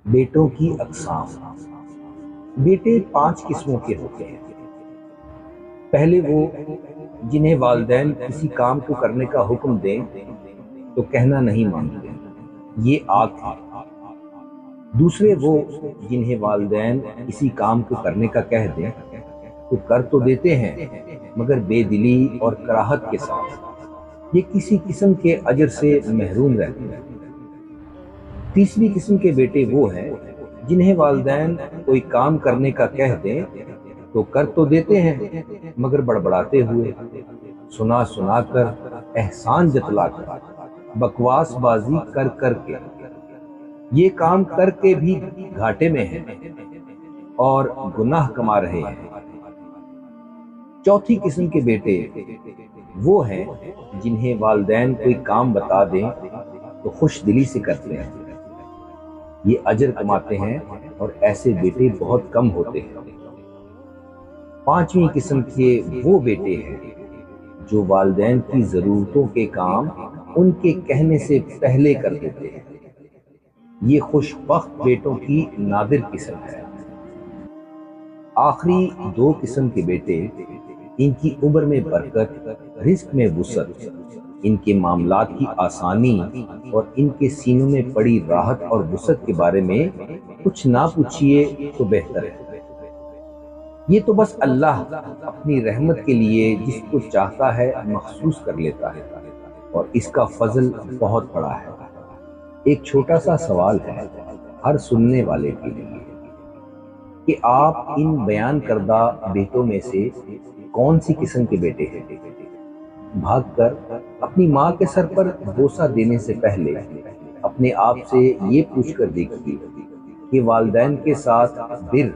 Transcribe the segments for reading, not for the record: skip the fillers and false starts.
بیٹوں کی اقسام۔ بیٹے 5 قسموں کے ہوتے ہیں۔ پہلے وہ جنہیں والدین کسی کام کو کرنے کا حکم دیں تو کہنا نہیں مانتے، یہ آگ ہے۔ دوسرے وہ جنہیں والدین کسی کام کو کرنے کا کہہ دیں تو کر تو دیتے ہیں مگر بے دلی اور کراہت کے ساتھ، یہ کسی قسم کے اجر سے محروم رہتے ہیں۔ تیسری قسم کے بیٹے وہ ہیں جنہیں والدین کوئی کام کرنے کا کہہ دیں تو کر تو دیتے ہیں مگر بڑبڑاتے ہوئے، سنا سنا کر، احسان جتلا کر، بکواس بازی کر کر کے، یہ کام کر کے بھی گھاٹے میں ہیں اور گناہ کما رہے ہیں۔ چوتھی قسم کے بیٹے وہ ہیں جنہیں والدین کوئی کام بتا دیں تو خوش دلی سے کرتے ہیں، یہ اجر کماتے ہیں اور ایسے بیٹے بہت کم ہوتے ہیں۔ پانچویں قسم کے وہ بیٹے ہیں جو والدین کی ضرورتوں کے کام ان کے کہنے سے پہلے کر دیتے ہیں، یہ خوش بخت بیٹوں کی نادر قسم ہے۔ آخری 2 قسم کے بیٹے، ان کی عمر میں برکت، رزق میں وسعت، ان کے معاملات کی آسانی اور ان کے سینوں میں پڑی راحت اور وسعت کے بارے میں کچھ نہ پوچھئے تو بہتر ہے۔ یہ تو بس اللہ اپنی رحمت کے لیے جس کو چاہتا ہے مخصوص کر لیتا ہے اور اس کا فضل بہت بڑا ہے۔ ایک چھوٹا سا سوال ہے ہر سننے والے کے لیے کہ آپ ان بیان کردہ بیٹوں میں سے کون سی قسم کے بیٹے ہیں؟ بھاگ کر اپنی ماں کے سر پر بوسہ دینے سے پہلے اپنے آپ سے یہ پوچھ کر دیکھیے کہ والدین کے ساتھ بر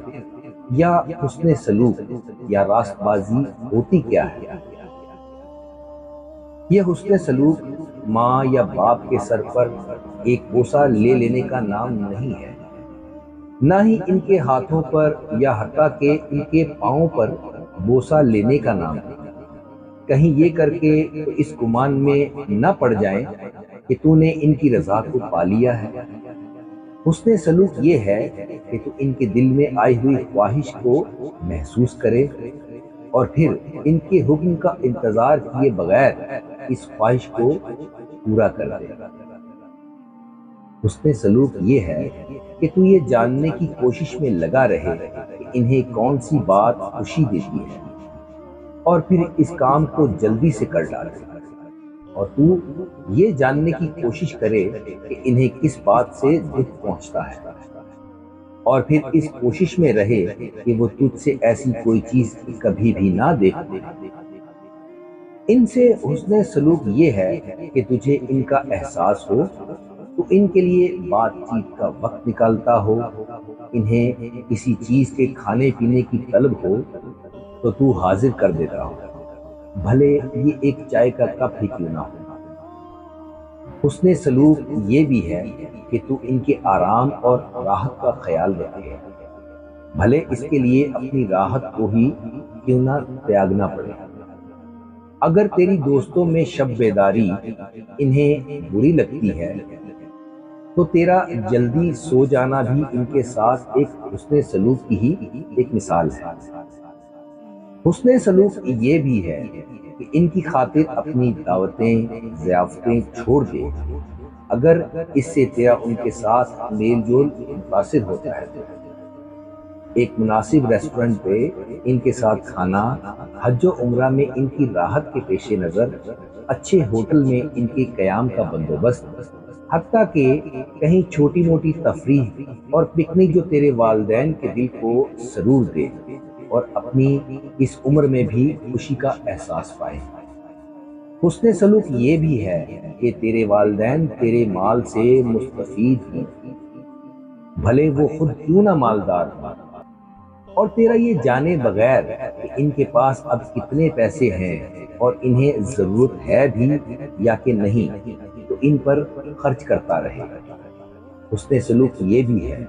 یا حسن سلوک یا راست بازی ہوتی کیا ہے۔ یہ حسن سلوک ماں یا باپ کے سر پر ایک بوسہ لے لینے کا نام نہیں ہے، نہ ہی ان کے ہاتھوں پر یا حتیٰ کہ ان کے پاؤں پر بوسہ لینے کا نام ہے۔ کہیں یہ کر کے تو اس گمان میں نہ پڑ جائیں کہ تو نے ان کی رضا کو پا لیا ہے۔ حسن سلوک یہ ہے کہ تو ان کے دل میں آئی ہوئی خواہش کو محسوس کرے اور پھر ان کے حکم کا انتظار کیے بغیر اس خواہش کو پورا کر دے۔ حسن سلوک یہ ہے کہ تو یہ جاننے کی کوشش میں لگا رہے کہ انہیں کون سی بات خوشی دیتی ہے اور پھر اس کام کو جلدی سے کر ڈالے، اور تو یہ جاننے کی کوشش کرے کہ انہیں کس بات سے دکھ پہنچتا ہے اور پھر اس کوشش میں رہے کہ وہ تجھ سے ایسی کوئی چیز کبھی بھی نہ دیکھے۔ ان سے حسن سلوک یہ ہے کہ تجھے ان کا احساس ہو، تو ان کے لیے بات چیت کا وقت نکالتا ہو، انہیں کسی چیز کے کھانے پینے کی طلب ہو تو تو حاضر کر دیتا ہو، بھلے یہ ایک چائے کا کپ ہی کیوں نہ ہو۔ حسن سلوک یہ بھی ہے کہ تو ان کے آرام اور راحت کا خیال رکھے، بھلے اس کے لیے اپنی راحت کو ہی کیوں نہ تیاگنا پڑے۔ اگر تیری دوستوں میں شب بیداری انہیں بری لگتی ہے تو تیرا جلدی سو جانا بھی ان کے ساتھ ایک حسن سلوک کی ہی ایک مثال ہے۔ حسن سلوک یہ بھی ہے کہ ان کی خاطر اپنی دعوتیں ضیافتیں چھوڑ دے، اگر اس سے تیرا ان کے ساتھ میل جول متاثر ہوتا ہے۔ ایک مناسب ریسٹورنٹ پہ ان کے ساتھ کھانا، حج و عمرہ میں ان کی راحت کے پیش نظر اچھے ہوٹل میں ان کے قیام کا بندوبست، حتیٰ کہ کہیں چھوٹی موٹی تفریح اور پکنک جو تیرے والدین کے دل کو سرور دے اور اپنی اس عمر میں بھی خوشی کا احساس پائے۔ حسن سلوک یہ بھی ہے کہ تیرے والدین تیرے مال سے مستفید ہوں، بھلے وہ خود کیوں نہ مالدار ہوں، اور تیرا یہ جانے بغیر کہ ان کے پاس اب کتنے پیسے ہیں اور انہیں ضرورت ہے بھی یا کہ نہیں تو ان پر خرچ کرتا رہے۔ حسن سلوک یہ بھی ہے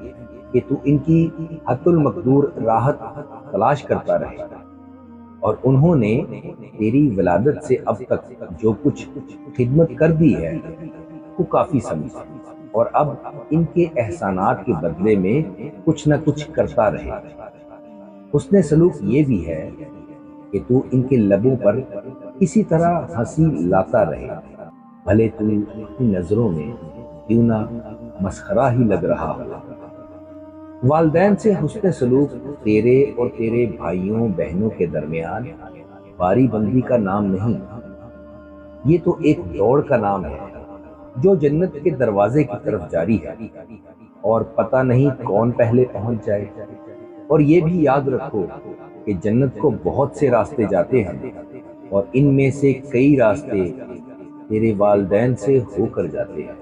کہ تو ان کی حت المقدور راحت تلاش کرتا رہے اور انہوں نے تیری ولادت سے اب تک جو کچھ خدمت کر دی ہے وہ کافی سمجھ۔ اور اب ان کے احسانات کے بدلے میں کچھ نہ کچھ کرتا رہے۔ حسن سلوک یہ بھی ہے کہ تو ان کے لبوں پر کسی طرح ہنسی لاتا رہے، بھلے تو اپنی نظروں میں کیوں نہ مسخرہ ہی لگ رہا ہو۔ والدین سے حسن سلوک تیرے اور تیرے بھائیوں بہنوں کے درمیان باری بندی کا نام نہیں، یہ تو ایک دوڑ کا نام ہے جو جنت کے دروازے کی طرف جاری ہے، اور پتہ نہیں کون پہلے پہنچ جائے۔ اور یہ بھی یاد رکھو کہ جنت کو بہت سے راستے جاتے ہیں، اور ان میں سے کئی راستے تیرے والدین سے ہو کر جاتے ہیں۔